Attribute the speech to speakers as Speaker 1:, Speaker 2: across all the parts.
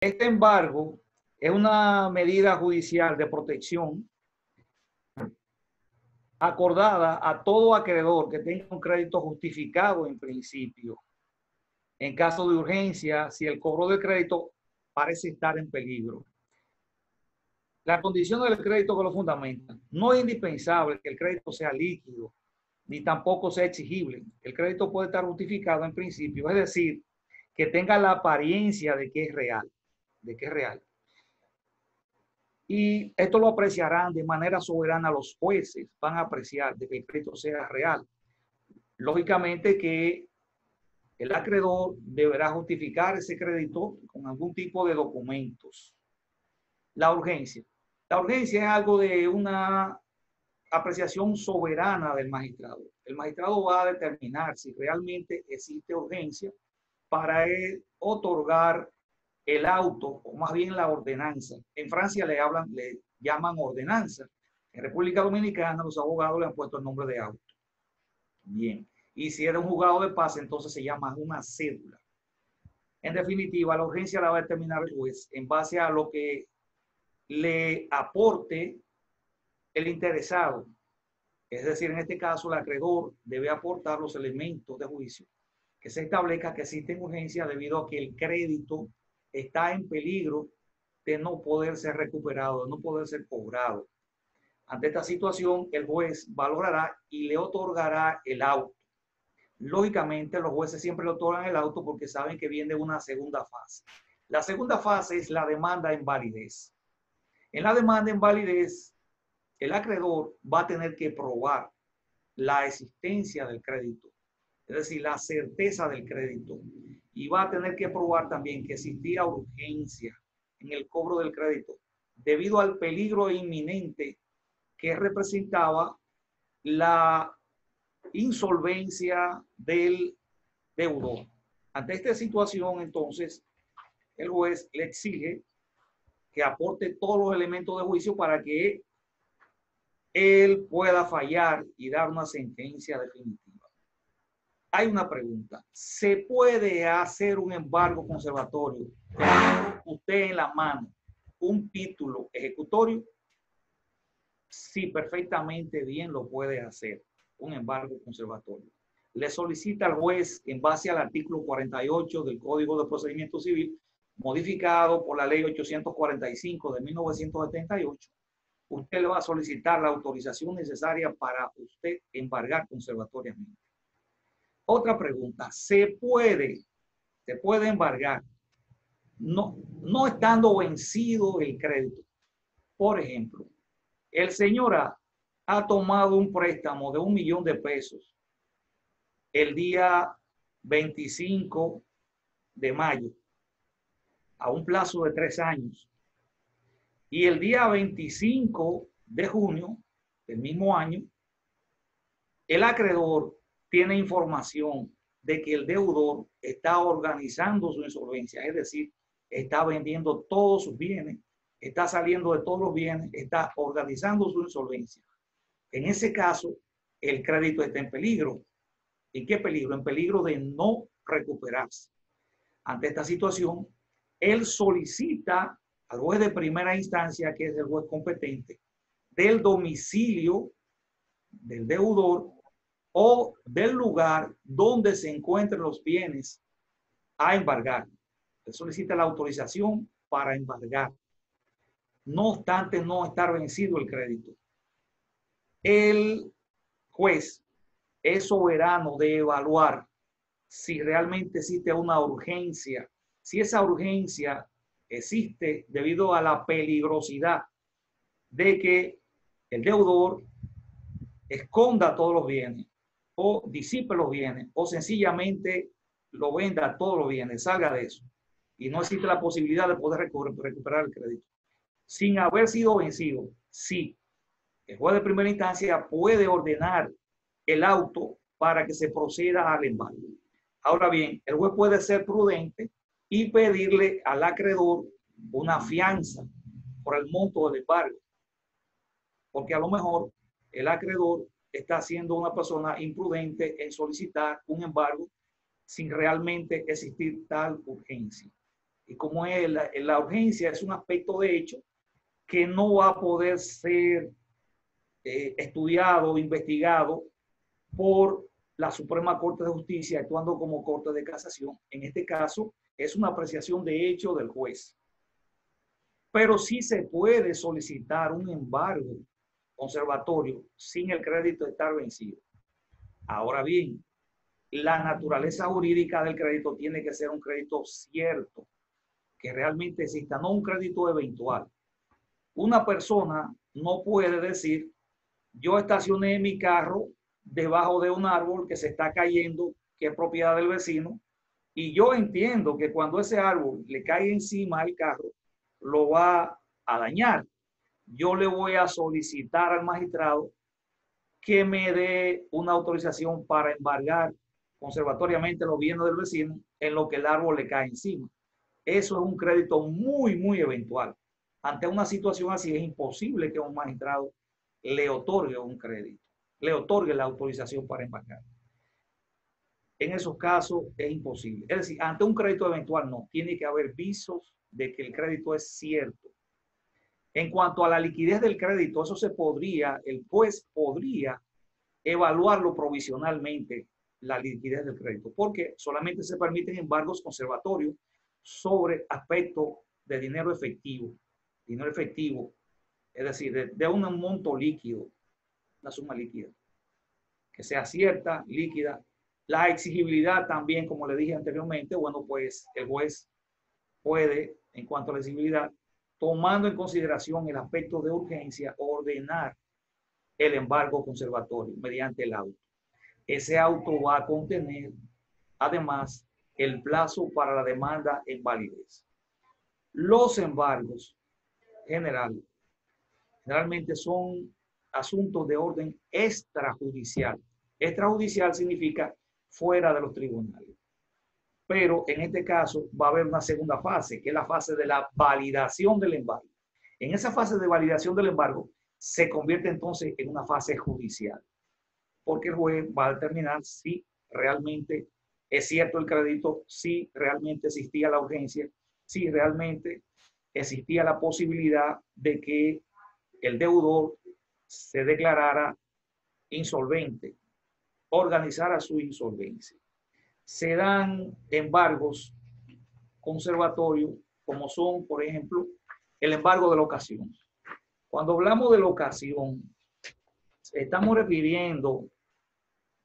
Speaker 1: Este embargo es una medida judicial de protección acordada a todo acreedor que tenga un crédito justificado en principio. En caso de urgencia, si el cobro del crédito parece estar en peligro. La condición del crédito que lo fundamenta. No es indispensable que el crédito sea líquido, ni tampoco sea exigible. El crédito puede estar justificado en principio, es decir, que tenga la apariencia de que es real, Y esto lo apreciarán de manera soberana los jueces, van a apreciar de que el crédito sea real. Lógicamente que el acreedor deberá justificar ese crédito con algún tipo de documentos. La urgencia. La urgencia es algo de una apreciación soberana del magistrado. El magistrado va a determinar si realmente existe urgencia para otorgar el auto, o más bien la ordenanza. En Francia le llaman ordenanza. En República Dominicana los abogados le han puesto el nombre de auto. Bien. Y si era un juzgado de paz, entonces se llama una cédula. En definitiva, la urgencia la va a determinar el juez en base a lo que le aporte el interesado. Es decir, en este caso, el acreedor debe aportar los elementos de juicio que se establezca que existe urgencia debido a que el crédito está en peligro de no poder ser recuperado, de no poder ser cobrado. Ante esta situación, el juez valorará y le otorgará el auto. Lógicamente, los jueces siempre le otorgan el auto porque saben que viene una segunda fase. La segunda fase es la demanda en validez. En la demanda en validez, el acreedor va a tener que probar la existencia del crédito, es decir, la certeza del crédito, y va a tener que probar también que existía urgencia en el cobro del crédito debido al peligro inminente que representaba la insolvencia del deudor. Ante esta situación, entonces, el juez le exige que aporte todos los elementos de juicio para que él pueda fallar y dar una sentencia definitiva. Hay una pregunta. ¿Se puede hacer un embargo conservatorio teniendo usted en la mano un título ejecutorio? Sí, perfectamente bien lo puede hacer, un embargo conservatorio. Le solicita al juez, en base al artículo 48 del Código de Procedimiento Civil, modificado por la Ley 845 de 1978, usted le va a solicitar la autorización necesaria para usted embargar conservatoriamente. Otra pregunta, ¿se puede embargar no estando vencido el crédito? Por ejemplo, el señor ha tomado un préstamo de $1.000.000 el día 25 de mayo a un plazo de 3 años. Y el día 25 de junio del mismo año, el acreedor tiene información de que el deudor está organizando su insolvencia, es decir, está vendiendo todos sus bienes, está saliendo de todos los bienes, está organizando su insolvencia. En ese caso, el crédito está en peligro. ¿En qué peligro? En peligro de no recuperarse. Ante esta situación, él solicita al juez de primera instancia, que es el juez competente, del domicilio del deudor o del lugar donde se encuentren los bienes a embargar. Él solicita la autorización para embargar, no obstante no estar vencido el crédito. El juez es soberano de evaluar si realmente existe una urgencia, si esa urgencia existe debido a la peligrosidad de que el deudor esconda todos los bienes o disipe los bienes o sencillamente lo venda todos los bienes, salga de eso y no existe la posibilidad de poder recuperar el crédito sin haber sido vencido. Sí, el juez de primera instancia puede ordenar el auto para que se proceda al embargo. Ahora bien, el juez puede ser prudente y pedirle al acreedor una fianza por el monto del embargo, porque a lo mejor el acreedor está siendo una persona imprudente en solicitar un embargo sin realmente existir tal urgencia. Y como es la urgencia es un aspecto de hecho que no va a poder ser estudiado o investigado por la Suprema Corte de Justicia actuando como Corte de Casación. En este caso, es una apreciación de hecho del juez. Pero sí se puede solicitar un embargo conservatorio sin el crédito estar vencido. Ahora bien, la naturaleza jurídica del crédito tiene que ser un crédito cierto, que realmente exista, no un crédito eventual. Una persona no puede decir, yo estacioné mi carro debajo de un árbol que se está cayendo, que es propiedad del vecino, y yo entiendo que cuando ese árbol le cae encima al carro, lo va a dañar. Yo le voy a solicitar al magistrado que me dé una autorización para embargar conservatoriamente los bienes del vecino en lo que el árbol le cae encima. Eso es un crédito muy, muy eventual. Ante una situación así es imposible que un magistrado le otorgue un crédito, le otorgue la autorización para embargar. En esos casos es imposible. Es decir, ante un crédito eventual no, tiene que haber visos de que el crédito es cierto. En cuanto a la liquidez del crédito, eso se podría, el juez podría evaluarlo provisionalmente, la liquidez del crédito, porque solamente se permiten embargos conservatorios sobre aspectos de dinero efectivo, es decir, de un monto líquido, una suma líquida, que sea cierta, líquida. La exigibilidad también, como le dije anteriormente, bueno, pues el juez puede, en cuanto a la exigibilidad, tomando en consideración el aspecto de urgencia, ordenar el embargo conservatorio mediante el auto. Ese auto va a contener, además, el plazo para la demanda en validez. Los embargos generalmente son asuntos de orden extrajudicial. Extrajudicial significa fuera de los tribunales. Pero en este caso va a haber una segunda fase, que es la fase de la validación del embargo. En esa fase de validación del embargo se convierte entonces en una fase judicial, porque el juez va a determinar si realmente es cierto el crédito, si realmente existía la urgencia, si realmente existía la posibilidad de que el deudor se declarara insolvente, organizara su insolvencia. Se dan embargos conservatorios, como son, por ejemplo, el embargo de la ocasión. Cuando hablamos de la ocasión, estamos refiriendo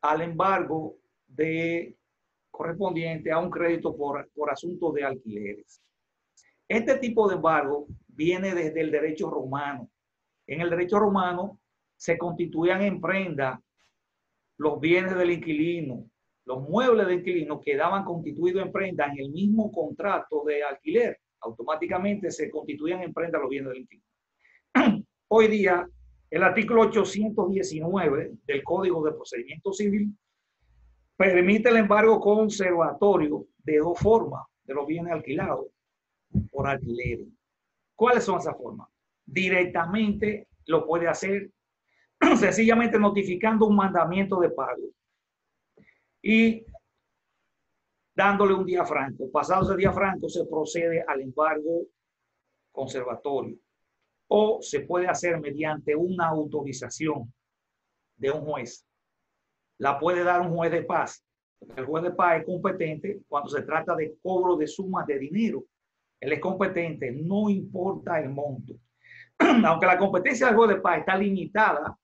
Speaker 1: al embargo correspondiente a un crédito por asunto de alquileres. Este tipo de embargo viene desde el derecho romano. En el derecho romano se constituían en prenda los bienes del inquilino, los muebles del inquilino quedaban constituidos en prenda en el mismo contrato de alquiler. Automáticamente se constituían en prenda los bienes del inquilino. Hoy día, el artículo 819 del Código de Procedimiento Civil permite el embargo conservatorio de dos formas de los bienes alquilados por alquiler. ¿Cuáles son esas formas? Directamente lo puede hacer sencillamente notificando un mandamiento de pago y dándole un día franco. Pasado ese día franco se procede al embargo conservatorio o se puede hacer mediante una autorización de un juez. La puede dar un juez de paz. El juez de paz es competente cuando se trata de cobro de sumas de dinero. Él es competente, no importa el monto. Aunque la competencia del juez de paz está limitada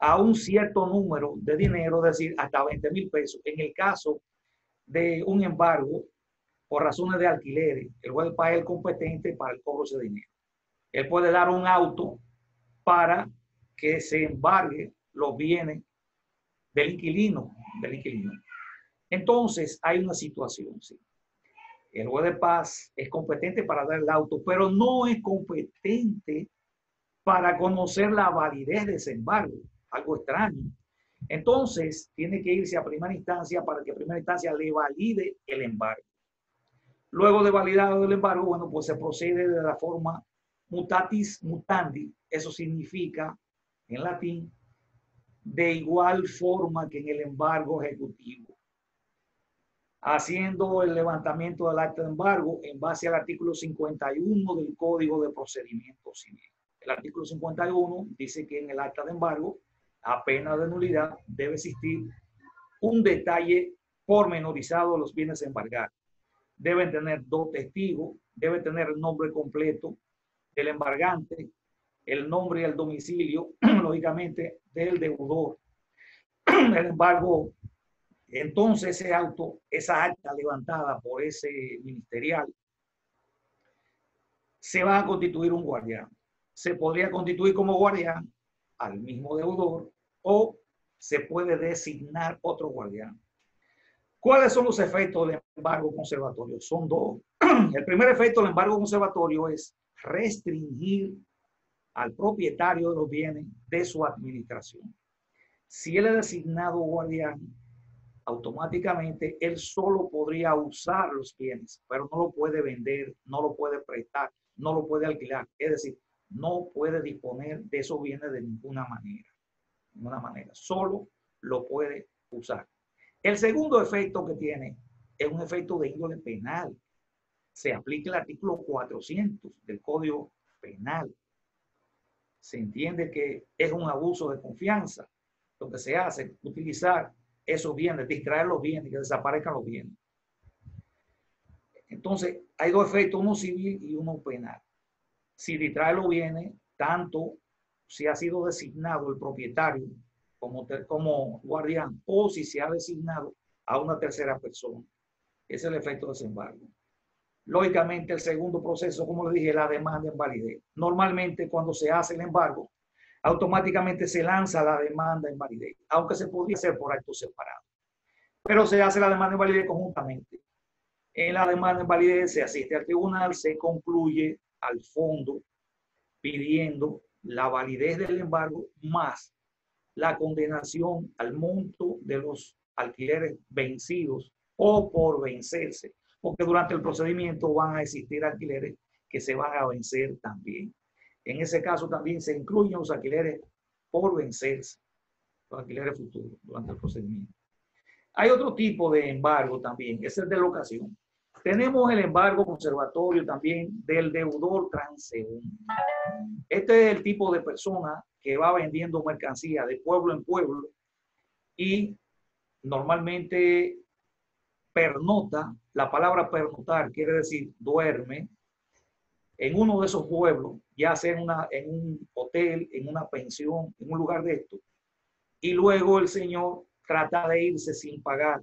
Speaker 1: a un cierto número de dinero, es decir, hasta 20,000 pesos. En el caso de un embargo por razones de alquileres, el juez de paz es el competente para el cobro de ese dinero. Él puede dar un auto para que se embargue los bienes del inquilino. Entonces, hay una situación, sí. El juez de paz es competente para dar el auto, pero no es competente para conocer la validez de ese embargo. Algo extraño. Entonces, tiene que irse a primera instancia para que primera instancia le valide el embargo. Luego de validado el embargo, bueno, pues se procede de la forma mutatis mutandi. Eso significa, en latín, de igual forma que en el embargo ejecutivo. haciendo el levantamiento del acta de embargo en base al artículo 51 del Código de Procedimiento Civil. El artículo 51 dice que en el acta de embargo, a pena de nulidad, debe existir un detalle pormenorizado de los bienes a embargar. Deben tener 2 testigos, debe tener el nombre completo del embargante, el nombre y el domicilio, lógicamente, del deudor. El embargo, entonces esa acta levantada por ese ministerial, se va a constituir un guardián. Se podría constituir como guardián al mismo deudor o se puede designar otro guardián. ¿Cuáles son los efectos del embargo conservatorio? Son 2. El primer efecto del embargo conservatorio es restringir al propietario de los bienes de su administración. Si él es designado guardián, automáticamente él solo podría usar los bienes, pero no lo puede vender, no lo puede prestar, no lo puede alquilar. Es decir, no puede disponer de esos bienes de ninguna manera. Solo lo puede usar. El segundo efecto que tiene es un efecto de índole penal. Se aplica el artículo 400 del Código Penal. Se entiende que es un abuso de confianza. Lo que se hace es utilizar esos bienes, distraer los bienes, que desaparezcan los bienes. Entonces, hay 2 efectos, uno civil y uno penal. Si distrae los bienes, tanto si ha sido designado el propietario como guardián o si se ha designado a una tercera persona. Ese es el efecto de desembargo. Lógicamente, el segundo proceso, como le dije, la demanda en validez. Normalmente, cuando se hace el embargo, automáticamente se lanza la demanda en validez, aunque se podría hacer por actos separados. Pero se hace la demanda en validez conjuntamente. En la demanda en validez se asiste al tribunal, se concluye al fondo pidiendo la validez del embargo más la condenación al monto de los alquileres vencidos o por vencerse, porque durante el procedimiento van a existir alquileres que se van a vencer también. En ese caso también se incluyen los alquileres por vencerse, los alquileres futuros durante el procedimiento. Hay otro tipo de embargo también, que es el de locación. Tenemos el embargo conservatorio también del deudor transeúnte. Este es el tipo de persona que va vendiendo mercancía de pueblo en pueblo y normalmente pernota. La palabra pernotar quiere decir duerme en uno de esos pueblos, ya sea en un hotel, en una pensión, en un lugar de esto. Y luego el señor trata de irse sin pagar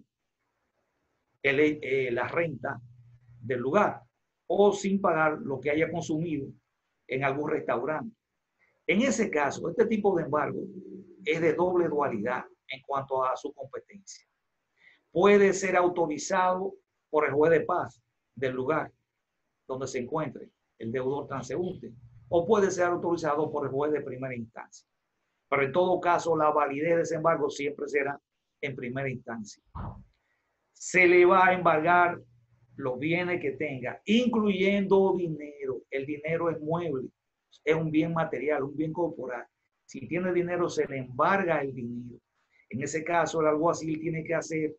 Speaker 1: la renta del lugar o sin pagar lo que haya consumido en algún restaurante. En ese caso, este tipo de embargo es de doble dualidad en cuanto a su competencia. Puede ser autorizado por el juez de paz del lugar donde se encuentre el deudor transeúnte o puede ser autorizado por el juez de primera instancia. Pero en todo caso, la validez de ese embargo siempre será en primera instancia. Se le va a embargar los bienes que tenga, incluyendo dinero. El dinero es mueble, es un bien material, un bien corporal. Si tiene dinero, se le embarga el dinero. En ese caso, el alguacil tiene que hacer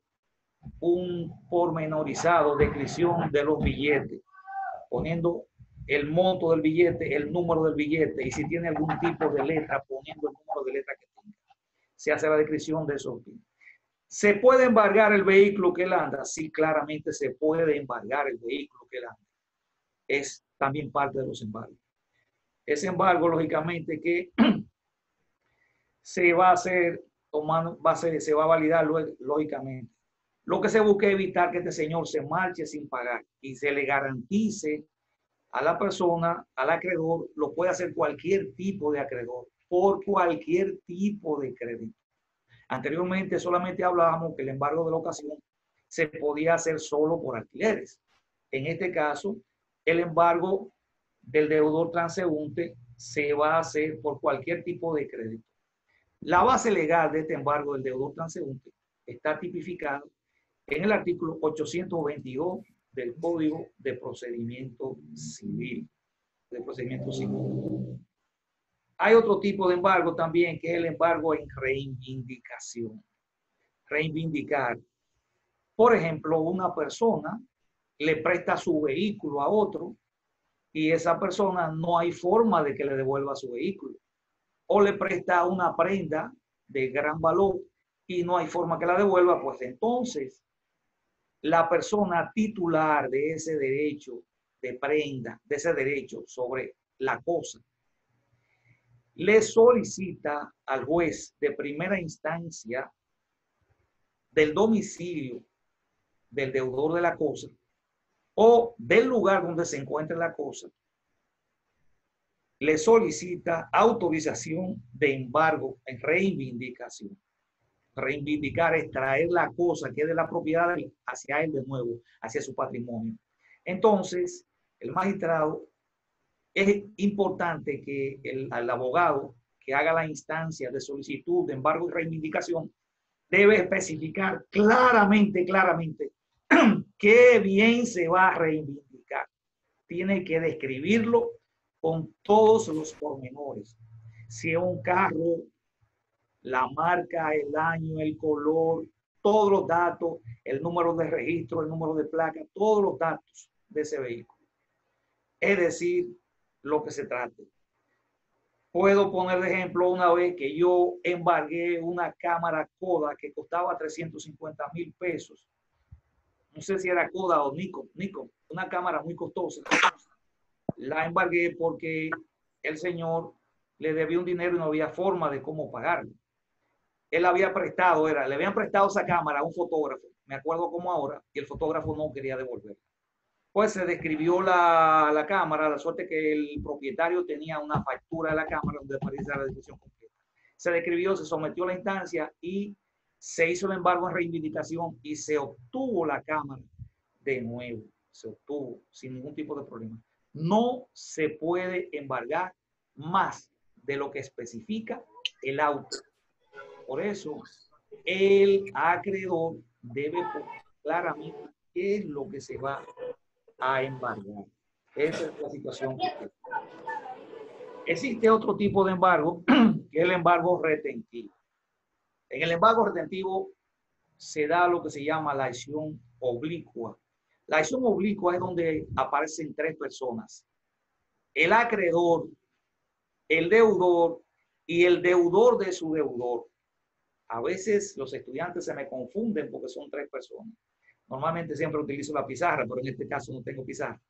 Speaker 1: un pormenorizado descripción de los billetes, poniendo el monto del billete, el número del billete, y si tiene algún tipo de letra, poniendo el número de letra que tenga. Se hace la descripción de esos bienes. ¿Se puede embargar el vehículo que él anda? Sí, claramente se puede embargar el vehículo que él anda. Es también parte de los embargos. Ese embargo, lógicamente, que se va a hacer, se va a validar lógicamente. Lo que se busca es evitar que este señor se marche sin pagar y se le garantice a la persona, al acreedor, lo puede hacer cualquier tipo de acreedor, por cualquier tipo de crédito. Anteriormente solamente hablábamos que el embargo de locación se podía hacer solo por alquileres. En este caso, el embargo del deudor transeúnte se va a hacer por cualquier tipo de crédito. La base legal de este embargo del deudor transeúnte está tipificada en el artículo 822 del Código de Procedimiento Civil. Hay otro tipo de embargo también, que es el embargo en reivindicación. Reivindicar. Por ejemplo, una persona le presta su vehículo a otro y esa persona no hay forma de que le devuelva su vehículo. O le presta una prenda de gran valor y no hay forma que la devuelva, pues entonces la persona titular de ese derecho de prenda, de ese derecho sobre la cosa, le solicita al juez de primera instancia del domicilio del deudor de la cosa o del lugar donde se encuentre la cosa, le solicita autorización de embargo en reivindicación. Reivindicar es traer la cosa que es de la propiedad hacia él de nuevo, hacia su patrimonio. Entonces, el magistrado, es importante que el abogado que haga la instancia de solicitud de embargo y reivindicación debe especificar claramente qué bien se va a reivindicar. Tiene que describirlo con todos los pormenores. Si es un carro, la marca, el año, el color, todos los datos, el número de registro, el número de placa, todos los datos de ese vehículo. Es decir, lo que se trate. Puedo poner de ejemplo una vez que yo embargué una cámara Kodak que costaba 350,000 pesos. No sé si era Kodak o Nikon, una cámara muy costosa. La embargué porque el señor le debía un dinero y no había forma de cómo pagarlo. Él había prestado, le habían prestado esa cámara a un fotógrafo, me acuerdo como ahora, y el fotógrafo no quería devolverla. Pues se describió la cámara, la suerte que el propietario tenía una factura de la cámara donde aparece la descripción completa. Se describió, se sometió a la instancia y se hizo el embargo en reivindicación y se obtuvo la cámara de nuevo. Se obtuvo sin ningún tipo de problema. No se puede embargar más de lo que especifica el auto. Por eso, el acreedor debe poner claramente qué es lo que se va a embargar. Esa es la situación. Existe otro tipo de embargo, que es el embargo retentivo. En el embargo retentivo se da lo que se llama la acción oblicua. La acción oblicua es donde aparecen tres personas: el acreedor, el deudor y el deudor de su deudor. A veces los estudiantes se me confunden porque son tres personas. Normalmente siempre utilizo la pizarra, pero en este caso no tengo pizarra.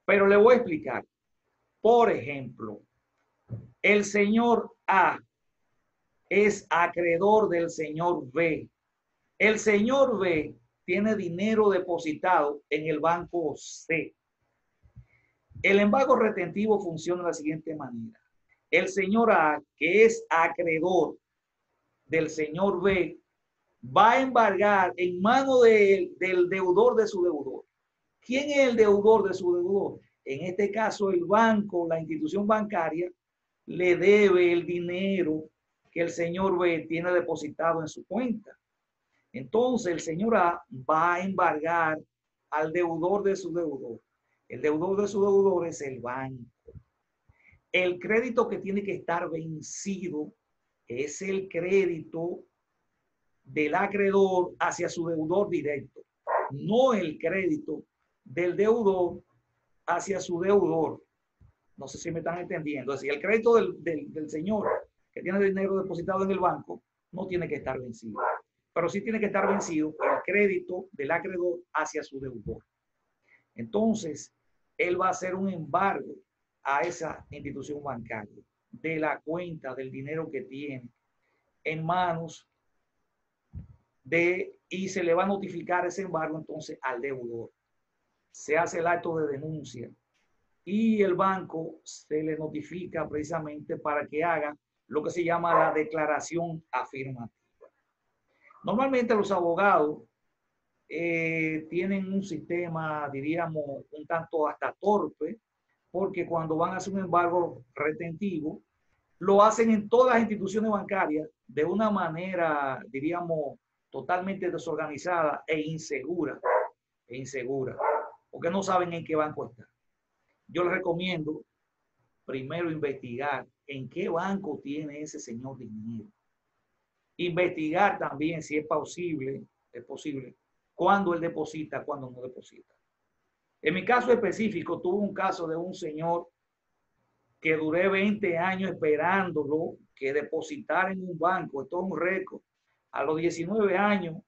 Speaker 1: Pero le voy a explicar. Por ejemplo, el señor A es acreedor del señor B. El señor B tiene dinero depositado en el banco C. El embargo retentivo funciona de la siguiente manera. El señor A, que es acreedor del señor B, va a embargar en mano del deudor de su deudor. ¿Quién es el deudor de su deudor? En este caso, el banco, la institución bancaria, le debe el dinero que el señor B tiene depositado en su cuenta. Entonces, el señor A va a embargar al deudor de su deudor. El deudor de su deudor es el banco. El crédito que tiene que estar vencido es el crédito del acreedor hacia su deudor directo, no el crédito del deudor hacia su deudor. No sé si me están entendiendo. Es decir, el crédito del señor que tiene dinero depositado en el banco no tiene que estar vencido, pero sí tiene que estar vencido el crédito del acreedor hacia su deudor. Entonces, él va a hacer un embargo a esa institución bancaria de la cuenta del dinero que tiene en manos y se le va a notificar ese embargo entonces al deudor. Se hace el acto de denuncia y el banco se le notifica precisamente para que haga lo que se llama la declaración afirmativa. Normalmente los abogados tienen un sistema, diríamos, un tanto hasta torpe, porque cuando van a hacer un embargo retentivo, lo hacen en todas las instituciones bancarias de una manera, diríamos, totalmente desorganizada e insegura, porque no saben en qué banco está. Yo les recomiendo primero investigar en qué banco tiene ese señor dinero. Investigar también si es posible cuándo él deposita, cuándo no deposita. En mi caso específico, tuve un caso de un señor que duré 20 años esperándolo que depositara en un banco. Esto es un récord. A los 19 años,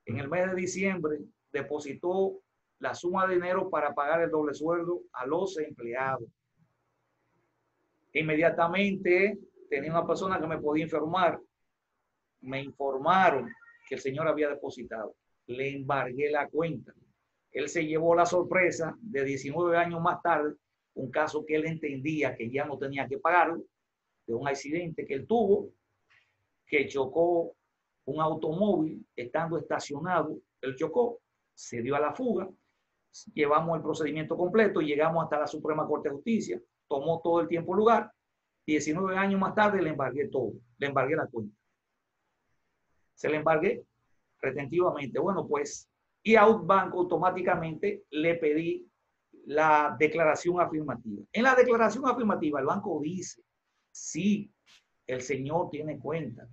Speaker 1: en el mes de diciembre, depositó la suma de dinero para pagar el doble sueldo a los empleados. Inmediatamente tenía una persona que me podía informar. Me informaron que el señor había depositado. Le embargué la cuenta. Él se llevó la sorpresa de 19 años más tarde, un caso que él entendía que ya no tenía que pagarlo, de un accidente que él tuvo, que chocó un automóvil estando estacionado. Él chocó, se dio a la fuga, llevamos el procedimiento completo y llegamos hasta la Suprema Corte de Justicia. Tomó todo el tiempo lugar. 19 años más tarde le embargué todo, le embargué la cuenta. Se le embargué retentivamente. Bueno, pues, y a un banco automáticamente le pedí la declaración afirmativa. En la declaración afirmativa, el banco dice si el señor tiene cuenta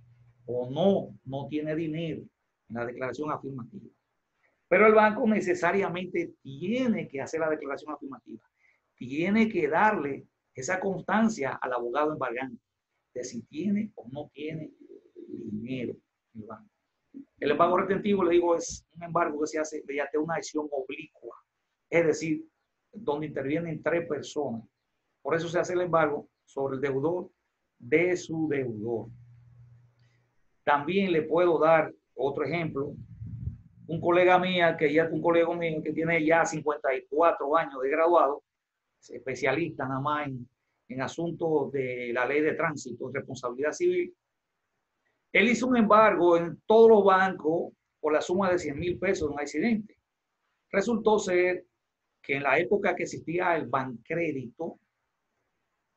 Speaker 1: o no tiene dinero en la declaración afirmativa. Pero el banco necesariamente tiene que hacer la declaración afirmativa. Tiene que darle esa constancia al abogado embargante de si tiene o no tiene dinero en el banco. El embargo retentivo, le digo, es un embargo que se hace mediante una acción oblicua, es decir, donde intervienen 3 personas. Por eso se hace el embargo sobre el deudor de su deudor. También le puedo dar otro ejemplo. Un colega mío que tiene ya 54 años de graduado, especialista nada más en asuntos de la ley de tránsito, responsabilidad civil. Él hizo un embargo en todos los bancos por la suma de 100,000 pesos de un accidente. Resultó ser que en la época que existía el Bancrédito,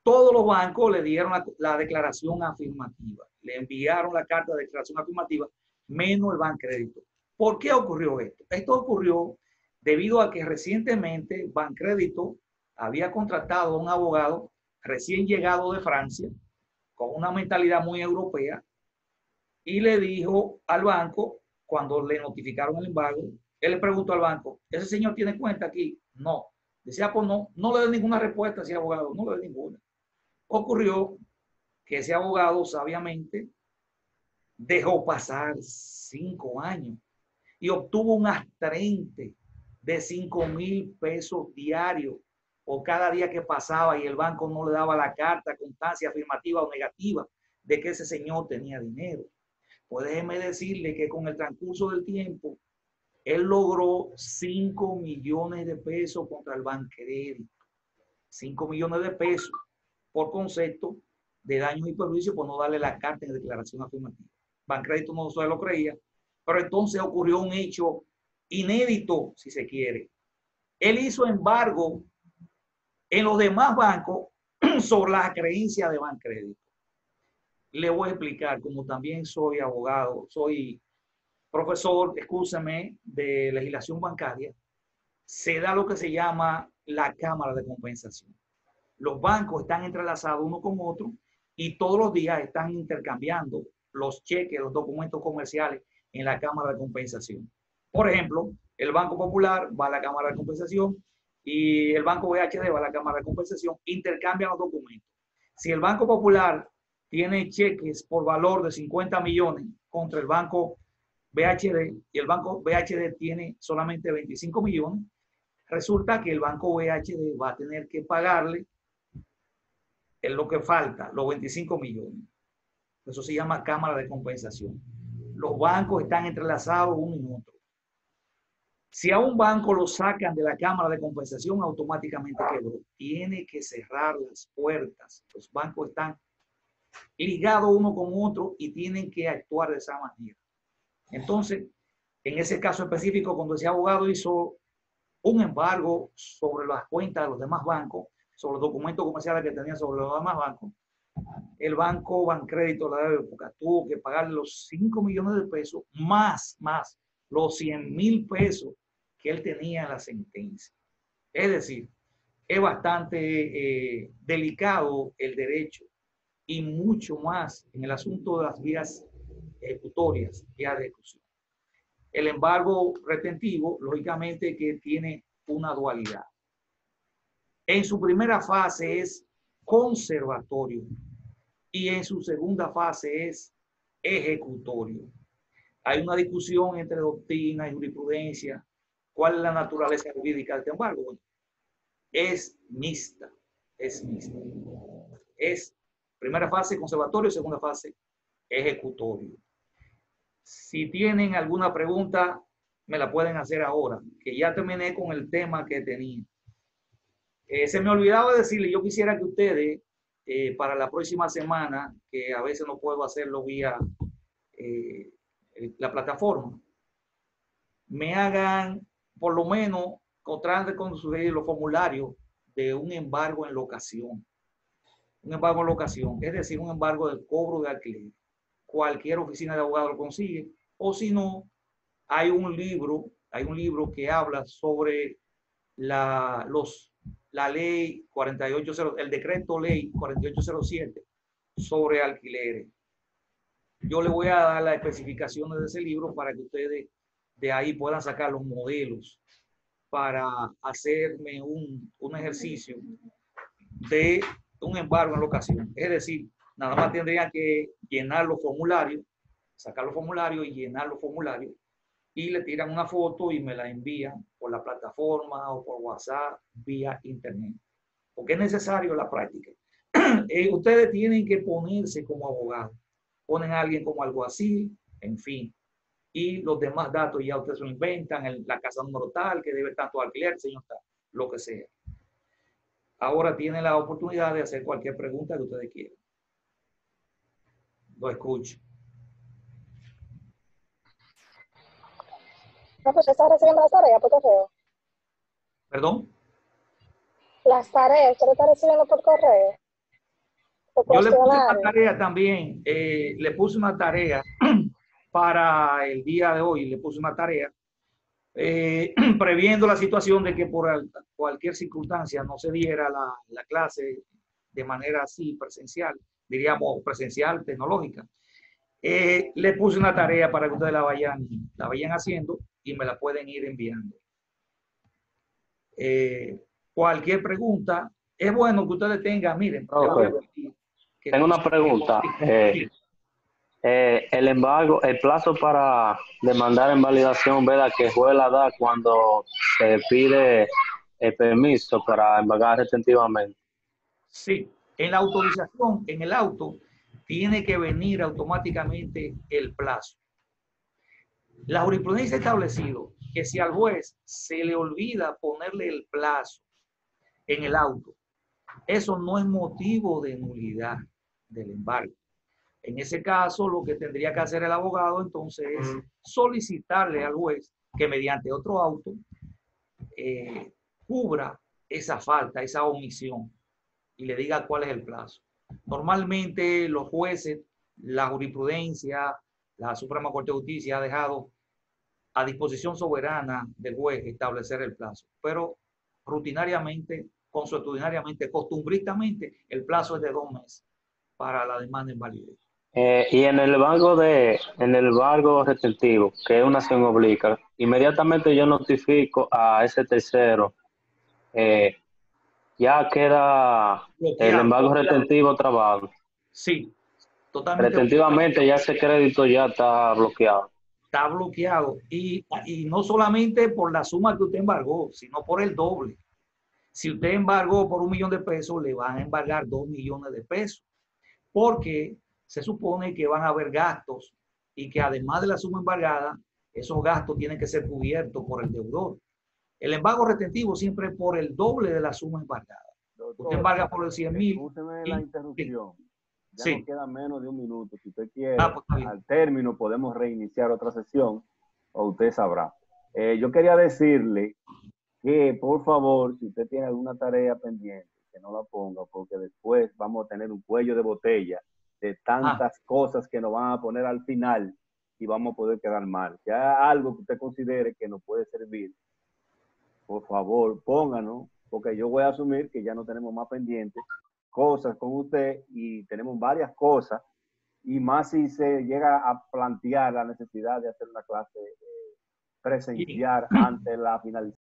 Speaker 1: todos los bancos le dieron la declaración afirmativa. Le enviaron la carta de declaración afirmativa, menos el Bancrédito. ¿Por qué ocurrió esto? Esto ocurrió debido a que recientemente Bancrédito había contratado a un abogado recién llegado de Francia, con una mentalidad muy europea, y le dijo al banco, cuando le notificaron el embargo, él le preguntó al banco, ¿ese señor tiene cuenta aquí? No. Decía, pues no le dé ninguna respuesta a ese abogado, no le dé ninguna. Ocurrió que ese abogado sabiamente dejó pasar 5 años y obtuvo un astrente de 5,000 pesos diarios o cada día que pasaba y el banco no le daba la carta, constancia afirmativa o negativa de que ese señor tenía dinero. Pues déjeme decirle que con el transcurso del tiempo, él logró 5 millones de pesos contra el Bancrédito. 5 millones de pesos por concepto de daños y perjuicios por no darle la carta de declaración afirmativa. Bancrédito no se lo creía, pero entonces ocurrió un hecho inédito, si se quiere. Él hizo embargo en los demás bancos sobre las creencias de Bancrédito. Le voy a explicar, como también soy abogado, soy profesor, escúchame, de legislación bancaria, se da lo que se llama la cámara de compensación. Los bancos están entrelazados uno con otro y todos los días están intercambiando los cheques, los documentos comerciales en la cámara de compensación. Por ejemplo, el Banco Popular va a la cámara de compensación y el Banco BHD va a la cámara de compensación, intercambian los documentos. Si el Banco Popular tiene cheques por valor de 50 millones contra el Banco BHD y el Banco BHD tiene solamente 25 millones, resulta que el Banco BHD va a tener que pagarle en lo que falta, los 25 millones. Eso se llama cámara de compensación. Los bancos están entrelazados uno en otro. Si a un banco lo sacan de la cámara de compensación, automáticamente quebró. Tiene que cerrar las puertas. Los bancos están ligados uno con otro y tienen que actuar de esa manera. Entonces, en ese caso específico, cuando ese abogado hizo un embargo sobre las cuentas de los demás bancos, sobre los documentos comerciales que tenía sobre los demás bancos, el banco Bancrédito de la época tuvo que pagarle los 5 millones de pesos más los 100,000 pesos que él tenía en la sentencia. Es decir, es bastante delicado el derecho y mucho más en el asunto de las vías ejecutorias, vías de ejecución. El embargo retentivo, lógicamente, que tiene una dualidad. En su primera fase es conservatorio y en su segunda fase es ejecutorio. Hay una discusión entre doctrina y jurisprudencia. ¿Cuál es la naturaleza jurídica de este embargo? Bueno, es mixta, es mixta. Es primera fase conservatorio, segunda fase ejecutorio. Si tienen alguna pregunta, me la pueden hacer ahora, que ya terminé con el tema que tenía. Se me olvidaba decirle, yo quisiera que ustedes, para la próxima semana, que a veces no puedo hacerlo vía la plataforma, me hagan, por lo menos, traten de construir los formularios de un embargo en locación. Un embargo en locación, es decir, un embargo del cobro de alquiler. Cualquier oficina de abogado lo consigue, o si no, hay un libro que habla sobre la ley 48, el decreto ley 4807 sobre alquileres. Yo le voy a dar las especificaciones de ese libro para que ustedes de ahí puedan sacar los modelos para hacerme un ejercicio de un embargo en locación. Es decir, nada más tendría que llenar los formularios, sacar los formularios y llenar los formularios, y le tiran una foto y me la envían por la plataforma o por WhatsApp vía internet. Porque es necesario la práctica. Ustedes tienen que ponerse como abogado. Ponen a alguien como alguacil, en fin. Y los demás datos ya ustedes se lo inventan, la casa número tal, que debe tanto alquiler, señor tal, lo que sea. Ahora tienen la oportunidad de hacer cualquier pregunta que ustedes quieran. Lo escucho.
Speaker 2: No, pues estás recibiendo las tareas por correo.
Speaker 1: ¿Perdón?
Speaker 2: Las tareas, ¿usted lo está recibiendo por correo?
Speaker 1: Yo le puse una tarea también, le puse una tarea para el día de hoy, le puse una tarea previendo la situación de que por cualquier circunstancia no se diera la clase de manera así presencial, diríamos presencial tecnológica. Le puse una tarea para que ustedes la vayan haciendo y me la pueden ir enviando. Cualquier pregunta, es bueno que ustedes tengan, miren,
Speaker 3: tengo una pregunta. El embargo, el plazo para demandar en validación, ¿verdad? Que juez la da cuando se pide el permiso para embargar retentivamente.
Speaker 1: Sí, en la autorización, en el auto, tiene que venir automáticamente el plazo. La jurisprudencia ha establecido que si al juez se le olvida ponerle el plazo en el auto, eso no es motivo de nulidad del embargo. En ese caso, lo que tendría que hacer el abogado entonces es solicitarle al juez que mediante otro auto cubra esa falta, esa omisión y le diga cuál es el plazo. Normalmente los jueces, la jurisprudencia, la Suprema Corte de Justicia ha dejado a disposición soberana del juez establecer el plazo, pero rutinariamente, consuetudinariamente, costumbristamente, el plazo es de 2 meses para la demanda en validez.
Speaker 3: Y en el embargo retentivo, que es una acción obliga, inmediatamente yo notifico a ese tercero, ya queda el embargo retentivo trabado.
Speaker 1: Sí, totalmente.
Speaker 3: Retentivamente ya ese crédito ya está bloqueado.
Speaker 1: Está bloqueado y no solamente por la suma que usted embargó, sino por el doble. Si usted embargó por 1 millón de pesos, le van a embargar 2 millones de pesos, porque se supone que van a haber gastos y que además de la suma embargada, esos gastos tienen que ser cubiertos por el deudor. El embargo retentivo siempre es por el doble de la suma embargada. Doctor, usted embarga por el 100,000.
Speaker 4: Escúcheme la interrupción. Ya
Speaker 1: sí.
Speaker 4: nos queda menos de 1 minuto. Si usted quiere,
Speaker 1: pues,
Speaker 4: al término podemos reiniciar otra sesión o usted sabrá. Yo quería decirle que, por favor, si usted tiene alguna tarea pendiente, que no la ponga, porque después vamos a tener un cuello de botella de tantas cosas que nos van a poner al final y vamos a poder quedar mal. Ya algo que usted considere que nos puede servir, por favor, pónganos, porque yo voy a asumir que ya no tenemos más pendientes cosas con usted y tenemos varias cosas, y más si se llega a plantear la necesidad de hacer una clase presenciar ante la finalización